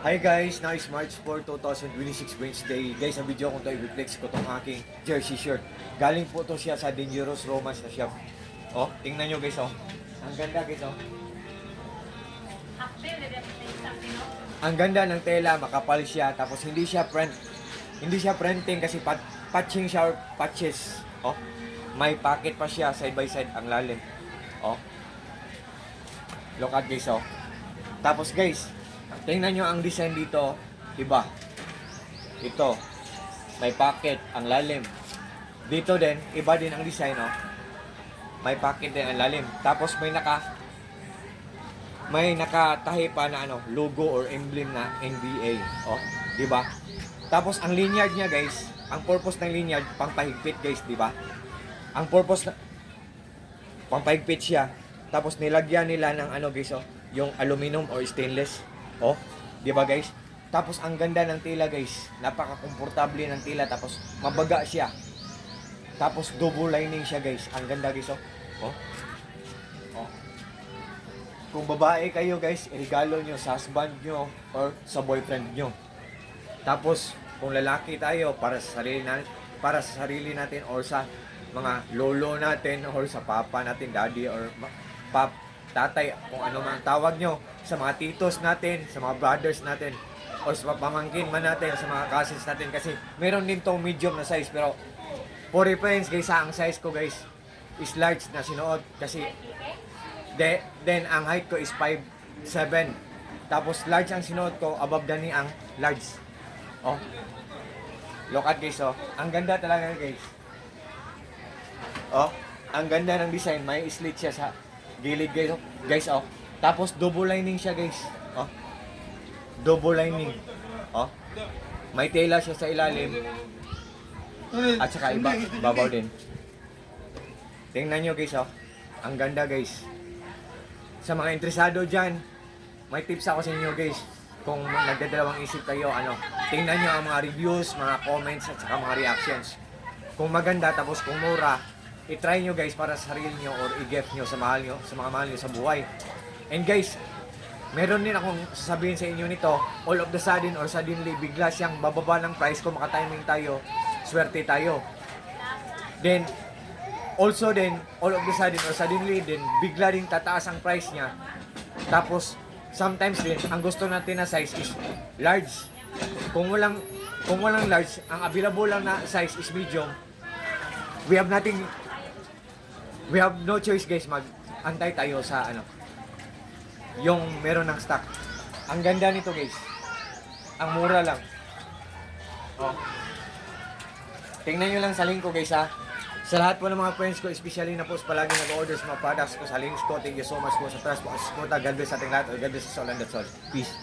Hi guys, now is March 4, 2026 Wednesday. Guys, ang video ko to i-reflex ko tong aking jersey shirt. Galing po to siya sa Dangerous Romance na shop. Oh, tingnan nyo guys oh. Ang ganda guys oh. Ang ganda ng tela, makapal siya, tapos hindi siya printing kasi patching siya or patches. Oh, may pocket pa siya side by side ang lalim. Oh, look at guys oh. Tapos guys, tingnan nyo ang design dito, diba? Ito, may pocket, ang lalim. Dito din, iba din ang design, oh. May pocket din ang lalim. Tapos may nakatahi pa na logo or emblem na NBA, oh, diba? Tapos ang lanyard niya, guys, ang purpose ng lanyard, pampahigpit, guys, diba? Ang purpose na pampahigpit siya. Tapos nilagyan nila ng guys, oh, yung aluminum or stainless. Oh, 'di ba guys? Tapos ang ganda ng tela guys. Napaka-komportable ng tela tapos mabaga siya. Tapos double lining siya guys. Ang ganda guys oh. Oh. Oh. Kung babae kayo guys, irigalo nyo sa husband nyo or sa boyfriend nyo. Tapos kung lalaki tayo para sa sarili natin or sa mga lolo natin or sa papa natin, daddy or tatay, kung ano man tawag nyo, sa mga titos natin, sa mga brothers natin, o sa pamangkin man natin, sa mga cousins natin, kasi meron din tong medium na size, pero for reference guys, ang size ko guys is large na sinuot, kasi then ang height ko is 5'7", tapos large ang sinuot ko, above the knee ang large. Oh, look at guys oh, ang ganda talaga guys. Oh, ang ganda ng design, may slit siya sa gilid guys, oh. Guys, oh. Tapos double lining siya, guys. Oh. Double lining. Oh. May tela siya sa ilalim. At saka babaw din. Tingnan nyo, guys, oh. Ang ganda, guys. Sa mga interesado diyan, may tips ako sa inyo, guys. Kung nagdadalawang isip kayo, tingnan nyo ang mga reviews, mga comments, at saka mga reactions. Kung maganda, tapos kung mura, i-try nyo guys para sa sarili nyo or i-gift nyo sa mga mahal nyo sa buhay. And guys, meron din akong sasabihin sa inyo nito, all of the sudden or suddenly, bigla siyang bababa ng price kung makatiming tayo, swerte tayo. Then, also then, all of the sudden or suddenly, then bigla rin tataas ang price niya. Tapos, sometimes din, ang gusto natin na size is large. Kung walang large, ang available lang na size is medium. We have no choice guys, mag-antay tayo sa yung meron ng stock. Ang ganda nito guys. Ang mura lang. Oh. Tingnan nyo lang sa link ko guys ha. Sa lahat po ng mga friends ko, especially na po palagi nag-order sa mga products ko sa links ko. Thank you so much po sa trust po. God bless sa ating lahat. God bless sa all and that's all. Peace.